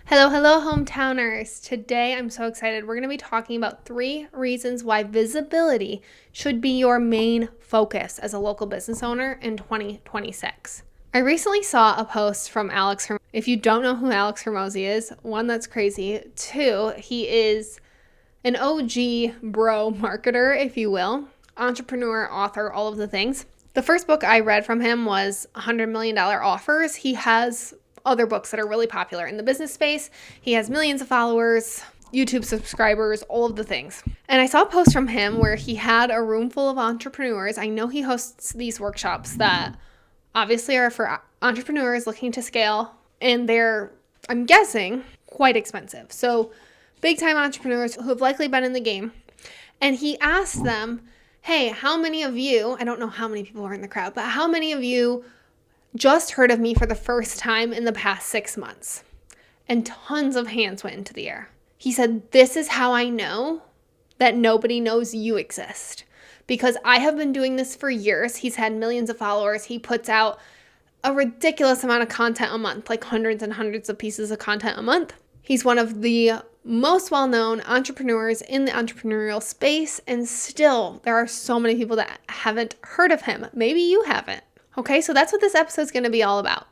Hello, hello, hometowners. Today, I'm so excited. We're going to be talking about 3 reasons why visibility should be your main focus as a local business owner in 2026. I recently saw a post from Alex Hormozi. If you don't know who Alex Hormozi is, 1, that's crazy. 2, he is an OG bro marketer, if you will, entrepreneur, author, all of the things. The first book I read from him was $100 million Offers. He has other books that are really popular in the business space. He has millions of followers, YouTube subscribers, all of the things. And I saw a post from him where he had a room full of entrepreneurs. I know he hosts these workshops that obviously are for entrepreneurs looking to scale, and they're, I'm guessing, quite expensive. So big time entrepreneurs who have likely been in the game. And he asked them, hey, how many of you, I don't know how many people are in the crowd, but how many of you just heard of me for the first time in the past 6 months? And tons of hands went into the air. He said, this is how I know that nobody knows you exist. Because I have been doing this for years. He's had millions of followers. He puts out a ridiculous amount of content a month, like hundreds and hundreds of pieces of content a month. He's one of the most well-known entrepreneurs in the entrepreneurial space, and still there are so many people that haven't heard of him. Maybe you haven't. Okay, so that's what this episode is going to be all about.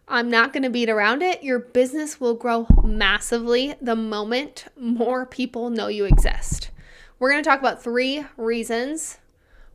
I'm not going to beat around it. Your business will grow massively the moment more people know you exist. We're going to talk about 3 reasons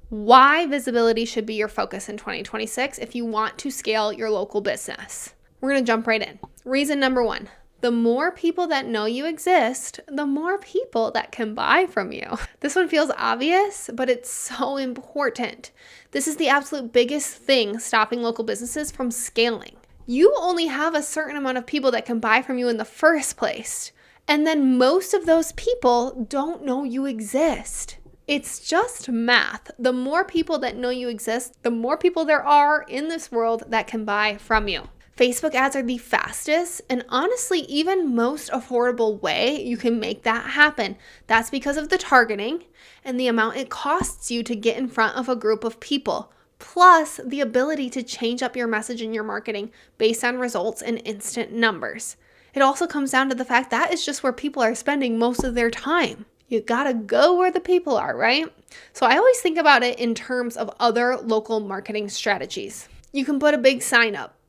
why visibility should be your focus in 2026 if you want to scale your local business. We're going to jump right in. Reason number 1. The more people that know you exist, the more people that can buy from you. This one feels obvious, but it's so important. This is the absolute biggest thing stopping local businesses from scaling. You only have a certain amount of people that can buy from you in the first place. And then most of those people don't know you exist. It's just math. The more people that know you exist, the more people there are in this world that can buy from you. Facebook ads are the fastest and honestly even most affordable way you can make that happen. That's because of the targeting and the amount it costs you to get in front of a group of people, plus the ability to change up your message and your marketing based on results and instant numbers. It also comes down to the fact that is just where people are spending most of their time. You gotta go where the people are, right? So I always think about it in terms of other local marketing strategies. You can put a big sign up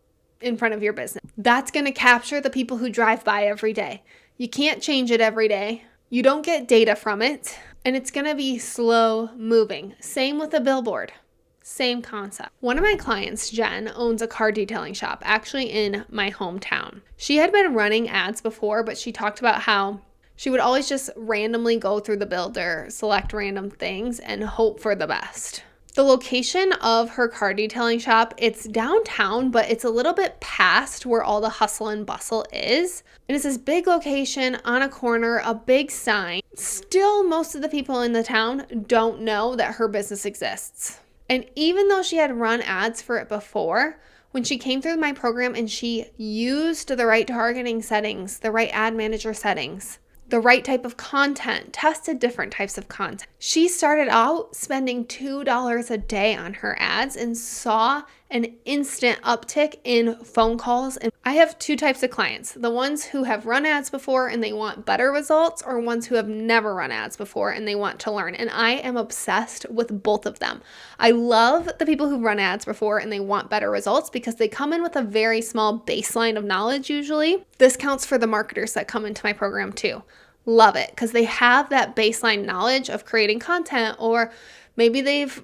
in front of your business. That's going to capture the people who drive by every day. You can't change it every day. You don't get data from it, and it's going to be slow moving. Same with a billboard. Same concept. One of my clients, Jen, owns a car detailing shop, actually in my hometown. She had been running ads before, but she talked about how she would always just randomly go through the builder, select random things, and hope for the best. The location of her car detailing shop, it's downtown, but it's a little bit past where all the hustle and bustle is. And it's this big location on a corner, a big sign. Still, most of the people in the town don't know that her business exists. And even though she had run ads for it before, when she came through my program and she used the right targeting settings, the right ad manager settings, the right type of content, tested different types of content, she started out spending $2 a day on her ads and saw an instant uptick in phone calls. And I have 2 types of clients: the ones who have run ads before and they want better results, or ones who have never run ads before and they want to learn. And I am obsessed with both of them. I love the people who run ads before and they want better results because they come in with a very small baseline of knowledge usually. This counts for the marketers that come into my program too. Love it because they have that baseline knowledge of creating content, or maybe they've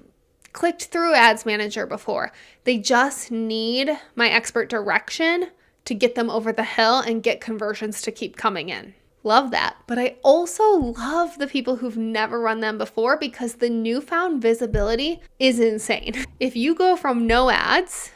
clicked through Ads Manager before. They just need my expert direction to get them over the hill and get conversions to keep coming in. Love that. But I also love the people who've never run them before because the newfound visibility is insane. If you go from no ads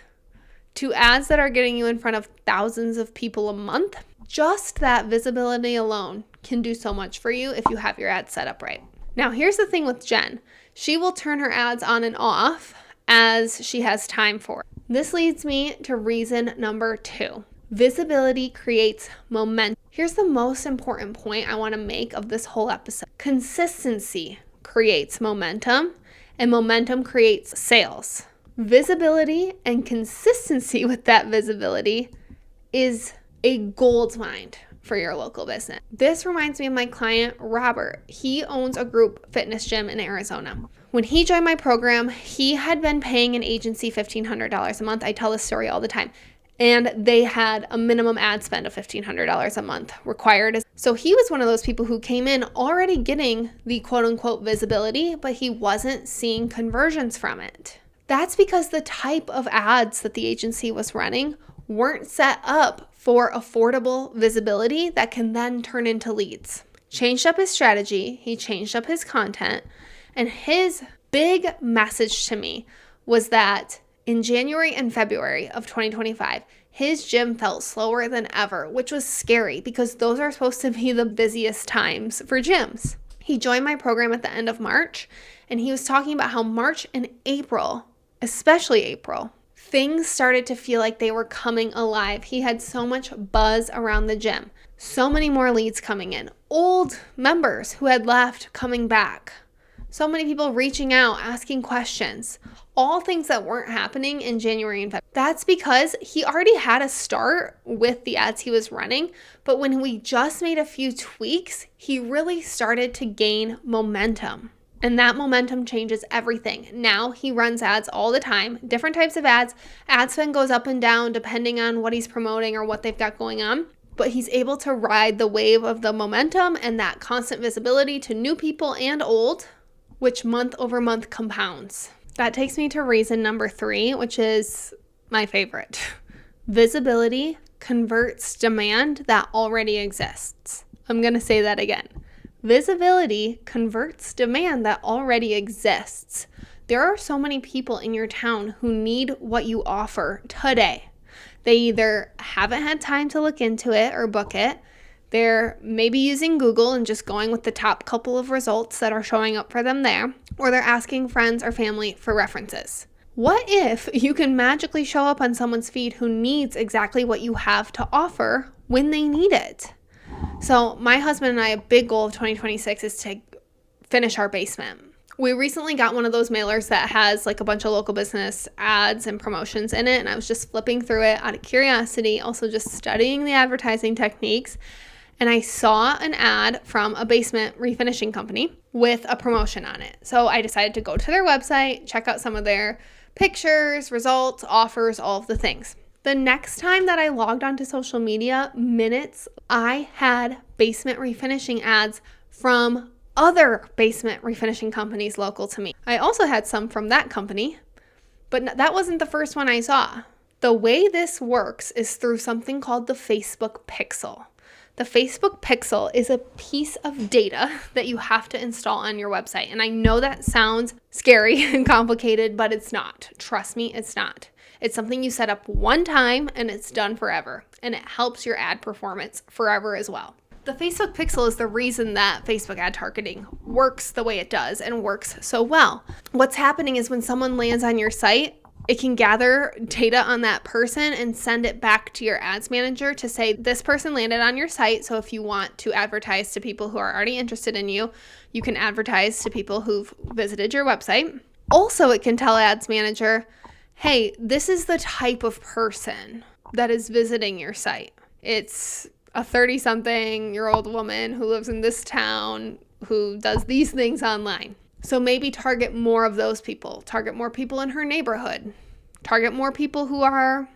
to ads that are getting you in front of thousands of people a month, just that visibility alone can do so much for you if you have your ads set up right. Now, here's the thing with Jen. She will turn her ads on and off as she has time for it. This leads me to reason number 2. Visibility creates momentum. Here's the most important point I want to make of this whole episode. Consistency creates momentum, and momentum creates sales. Visibility and consistency with that visibility is a gold mine for your local business. This reminds me of my client, Robert. He owns a group fitness gym in Arizona. When he joined my program, he had been paying an agency $1,500 a month. I tell this story all the time. And they had a minimum ad spend of $1,500 a month required. So he was one of those people who came in already getting the quote unquote visibility, but he wasn't seeing conversions from it. That's because the type of ads that the agency was running weren't set up for affordable visibility that can then turn into leads. Changed up his strategy, he changed up his content, and his big message to me was that in January and February of 2025, his gym felt slower than ever, which was scary because those are supposed to be the busiest times for gyms. He joined my program at the end of March, and he was talking about how March and April, especially April, things started to feel like they were coming alive. He had so much buzz around the gym, so many more leads coming in, old members who had left coming back, so many people reaching out, asking questions, all things that weren't happening in January and February. That's because he already had a start with the ads he was running, but when we just made a few tweaks, he really started to gain momentum. And that momentum changes everything. Now he runs ads all the time, different types of ads. Ad spend goes up and down depending on what he's promoting or what they've got going on. But he's able to ride the wave of the momentum and that constant visibility to new people and old, which month over month compounds. That takes me to reason number 3, which is my favorite. Visibility converts demand that already exists. I'm going to say that again. Visibility converts demand that already exists. There are so many people in your town who need what you offer today. They either haven't had time to look into it or book it. They're maybe using Google and just going with the top couple of results that are showing up for them there, or they're asking friends or family for references. What if you can magically show up on someone's feed who needs exactly what you have to offer when they need it? So my husband and I, a big goal of 2026 is to finish our basement. We recently got one of those mailers that has like a bunch of local business ads and promotions in it, and I was just flipping through it out of curiosity, also just studying the advertising techniques. And I saw an ad from a basement refinishing company with a promotion on it. So I decided to go to their website, check out some of their pictures, results, offers, all of the things. The next time that I logged onto social media, minutes, I had basement refinishing ads from other basement refinishing companies local to me. I also had some from that company, but that wasn't the first one I saw. The way this works is through something called the Facebook Pixel. The Facebook Pixel is a piece of data that you have to install on your website. And I know that sounds scary and complicated, but it's not. Trust me, it's not. It's something you set up one time and it's done forever. And it helps your ad performance forever as well. The Facebook Pixel is the reason that Facebook ad targeting works the way it does and works so well. What's happening is when someone lands on your site, it can gather data on that person and send it back to your ads manager to say, this person landed on your site. So if you want to advertise to people who are already interested in you, you can advertise to people who've visited your website. Also, it can tell ads manager, hey, this is the type of person that is visiting your site. It's a 30-something-year-old woman who lives in this town who does these things online. So maybe target more of those people, target more people in her neighborhood, target more people who are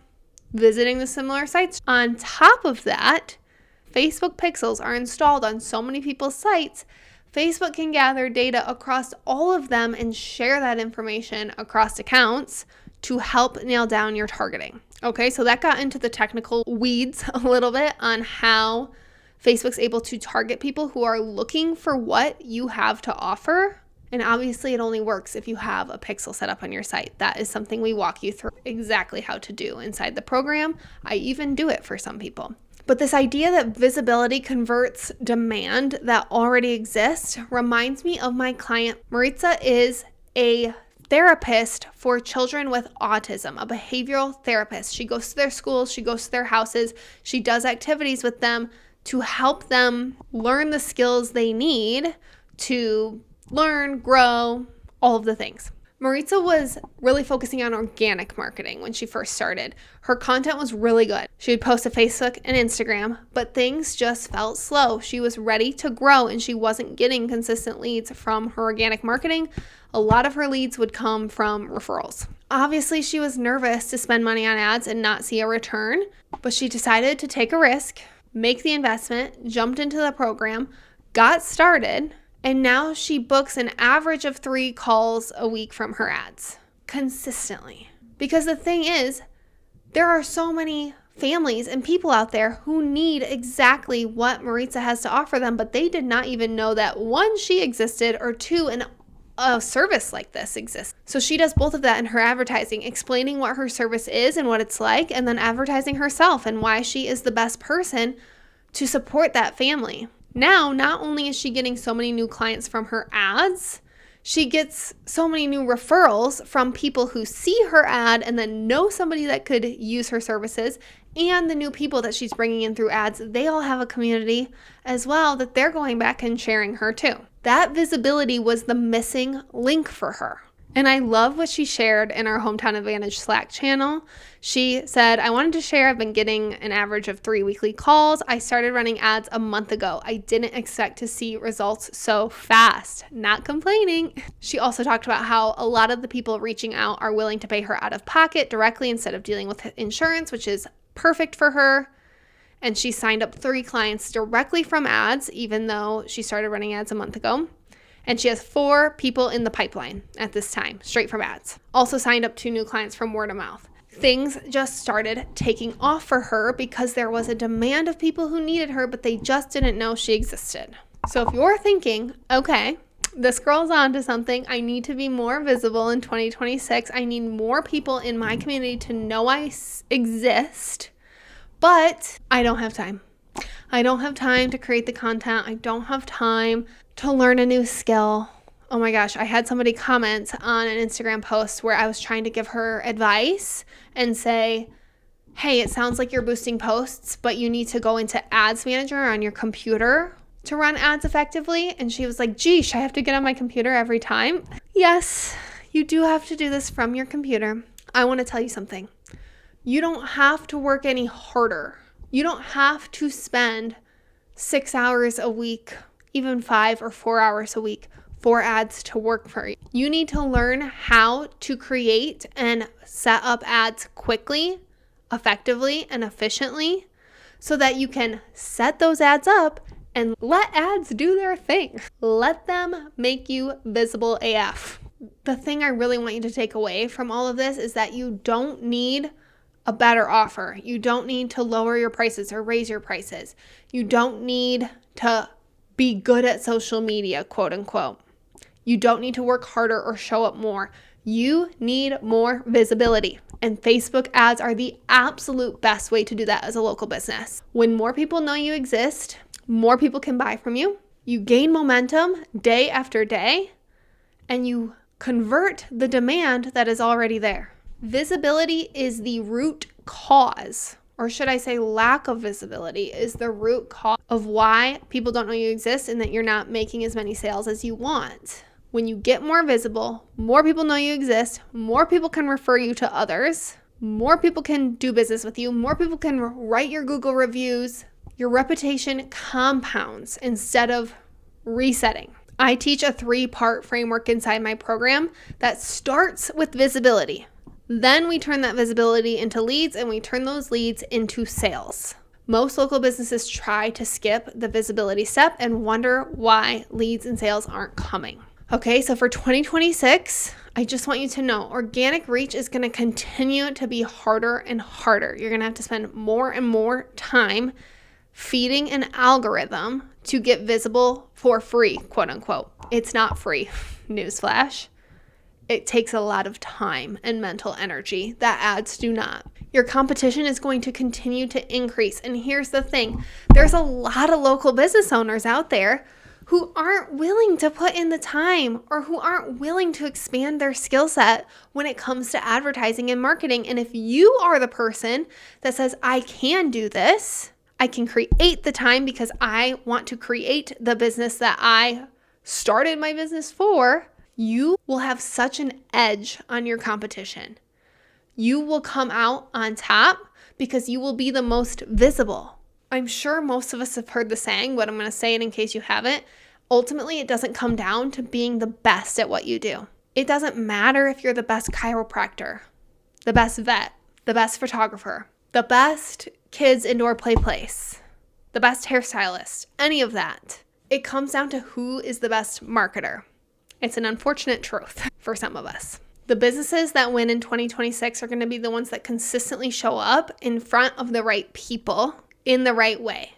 visiting the similar sites. On top of that, Facebook Pixels are installed on so many people's sites, Facebook can gather data across all of them and share that information across accounts to help nail down your targeting. Okay, so that got into the technical weeds a little bit on how Facebook's able to target people who are looking for what you have to offer. And obviously it only works if you have a pixel set up on your site. That is something we walk you through exactly how to do inside the program. I even do it for some people. But this idea that visibility converts demand that already exists reminds me of my client. Maritza is a therapist for children with autism, a behavioral therapist. She goes to their schools, she goes to their houses, she does activities with them to help them learn the skills they need to learn, grow, all of the things. Maritza was really focusing on organic marketing when she first started. Her content was really good. She would post to Facebook and Instagram, but things just felt slow. She was ready to grow and she wasn't getting consistent leads from her organic marketing. A lot of her leads would come from referrals. Obviously, she was nervous to spend money on ads and not see a return, but she decided to take a risk, make the investment, jumped into the program, got started, and now she books an average of 3 calls a week from her ads consistently. Because the thing is, there are so many families and people out there who need exactly what Maritza has to offer them, but they did not even know that 1, she existed, or 2, a service like this exists. So she does both of that in her advertising, explaining what her service is and what it's like, and then advertising herself and why she is the best person to support that family. Now, not only is she getting so many new clients from her ads, she gets so many new referrals from people who see her ad and then know somebody that could use her services, and the new people that she's bringing in through ads, they all have a community as well that they're going back and sharing her too. That visibility was the missing link for her. And I love what she shared in our Hometown Advantage Slack channel. She said, I wanted to share I've been getting an average of 3 weekly calls. I started running ads a month ago. I didn't expect to see results so fast. Not complaining. She also talked about how a lot of the people reaching out are willing to pay her out of pocket directly instead of dealing with insurance, which is perfect for her. And she signed up 3 clients directly from ads, even though she started running ads a month ago. And she has 4 people in the pipeline at this time, straight from ads. Also signed up 2 new clients from word of mouth. Things just started taking off for her because there was a demand of people who needed her, but they just didn't know she existed. So if you're thinking, okay, this girl's on to something, I need to be more visible in 2026. I need more people in my community to know I exist, but I don't have time. I don't have time to create the content. I don't have time to learn a new skill. Oh my gosh, I had somebody comment on an Instagram post where I was trying to give her advice and say, hey, it sounds like you're boosting posts, but you need to go into Ads Manager on your computer to run ads effectively. And she was like, geesh, I have to get on my computer every time. Yes, you do have to do this from your computer. I want to tell you something. You don't have to work any harder. You don't have to spend 6 hours a week, even 5 or 4 hours a week for ads to work for you. You need to learn how to create and set up ads quickly, effectively, and efficiently so that you can set those ads up and let ads do their thing. Let them make you visible AF. The thing I really want you to take away from all of this is that you don't need a better offer. You don't need to lower your prices or raise your prices. You don't need to be good at social media, quote unquote. You don't need to work harder or show up more. You need more visibility. And Facebook ads are the absolute best way to do that as a local business. When more people know you exist, more people can buy from you. You gain momentum day after day, and you convert the demand that is already there. Visibility is the root cause, or should I say lack of visibility is the root cause of why people don't know you exist and that you're not making as many sales as you want. When you get more visible, more people know you exist, more people can refer you to others, more people can do business with you, more people can write your Google reviews. Your reputation compounds instead of resetting. I teach a 3-part framework inside my program that starts with visibility. Then we turn that visibility into leads and we turn those leads into sales. Most local businesses try to skip the visibility step and wonder why leads and sales aren't coming. Okay, so for 2026, I just want you to know organic reach is going to continue to be harder and harder. You're going to have to spend more and more time feeding an algorithm to get visible for free, quote unquote. It's not free, newsflash. It takes a lot of time and mental energy that ads do not. Your competition is going to continue to increase. And here's the thing. There's a lot of local business owners out there who aren't willing to put in the time or who aren't willing to expand their skill set when it comes to advertising and marketing. And if you are the person that says, I can do this, I can create the time because I want to create the business that I started my business for, you will have such an edge on your competition. You will come out on top because you will be the most visible. I'm sure most of us have heard the saying, but I'm going to say it in case you haven't. Ultimately, it doesn't come down to being the best at what you do. It doesn't matter if you're the best chiropractor, the best vet, the best photographer, the best kids indoor play place, the best hairstylist, any of that. It comes down to who is the best marketer. It's an unfortunate truth for some of us. The businesses that win in 2026 are going to be the ones that consistently show up in front of the right people in the right way.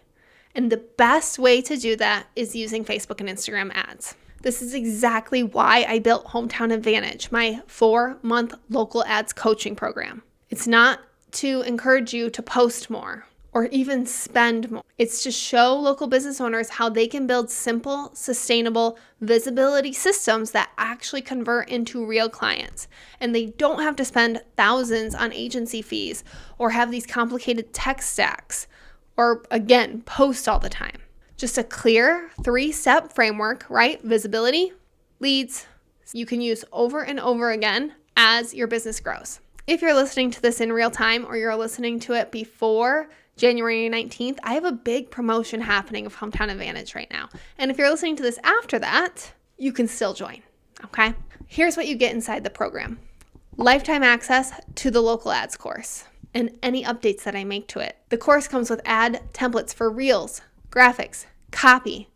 And the best way to do that is using Facebook and Instagram ads. This is exactly why I built Hometown Advantage, my 4-month local ads coaching program. It's not to encourage you to post more or even spend more. It's to show local business owners how they can build simple, sustainable visibility systems that actually convert into real clients. And they don't have to spend thousands on agency fees or have these complicated tech stacks or, again, post all the time. Just a clear 3-step framework, right? Visibility, leads, you can use over and over again as your business grows. If you're listening to this in real time or you're listening to it before January 19th, I have a big promotion happening of Hometown Advantage right now. And if you're listening to this after that, you can still join, okay? Here's what you get inside the program. Lifetime access to the local ads course and any updates that I make to it. The course comes with ad templates for reels, graphics, copy,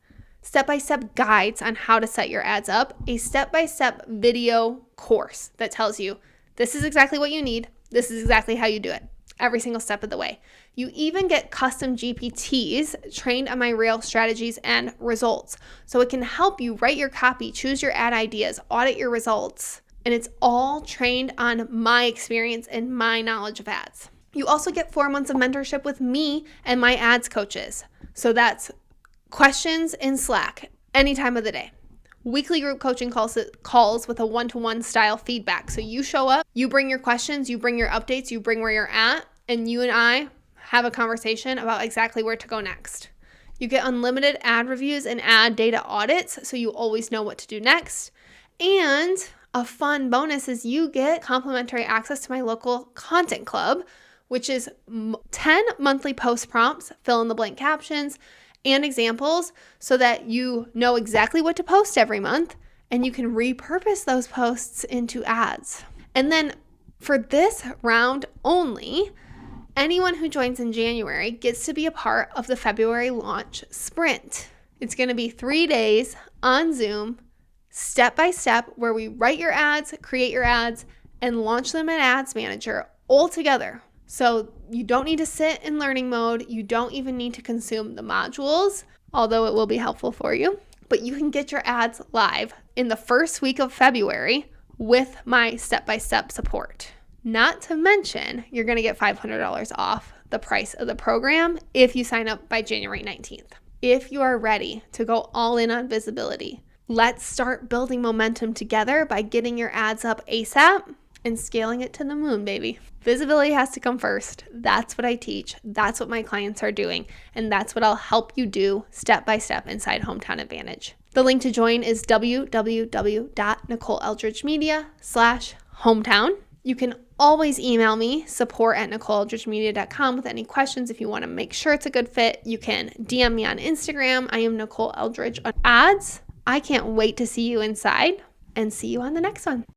step-by-step guides on how to set your ads up, a step-by-step video course that tells you this is exactly what you need, this is exactly how you do it, every single step of the way. You even get custom GPTs trained on my real strategies and results, so it can help you write your copy, choose your ad ideas, audit your results, and it's all trained on my experience and my knowledge of ads. You also get 4 months of mentorship with me and my ads coaches. So that's questions in Slack any time of the day. Weekly group coaching calls with a one-to-one style feedback. So you show up, you bring your questions, you bring your updates, you bring where you're at, and you and I have a conversation about exactly where to go next. You get unlimited ad reviews and ad data audits, so you always know what to do next. And a fun bonus is you get complimentary access to my local content club, which is 10 monthly post prompts, fill in the blank captions, and examples so that you know exactly what to post every month and you can repurpose those posts into ads. And then for this round only, anyone who joins in January gets to be a part of the February launch sprint. It's going to be 3 days on Zoom, step by step, where we write your ads, create your ads, and launch them in Ads Manager all together. So you don't need to sit in learning mode. You don't even need to consume the modules, although it will be helpful for you. But you can get your ads live in the first week of February with my step-by-step support. Not to mention, you're going to get $500 off the price of the program if you sign up by January 19th. If you are ready to go all in on visibility, let's start building momentum together by getting your ads up ASAP and scaling it to the moon, baby. Visibility has to come first. That's what I teach. That's what my clients are doing. And that's what I'll help you do step by step inside Hometown Advantage. The link to join is www.NicoleEldridgeMedia.com/hometown. You can always email me, support@NicoleEldridgeMedia.com, with any questions. If you want to make sure it's a good fit, you can DM me on Instagram. I am Nicole Eldridge on ads. I can't wait to see you inside and see you on the next one.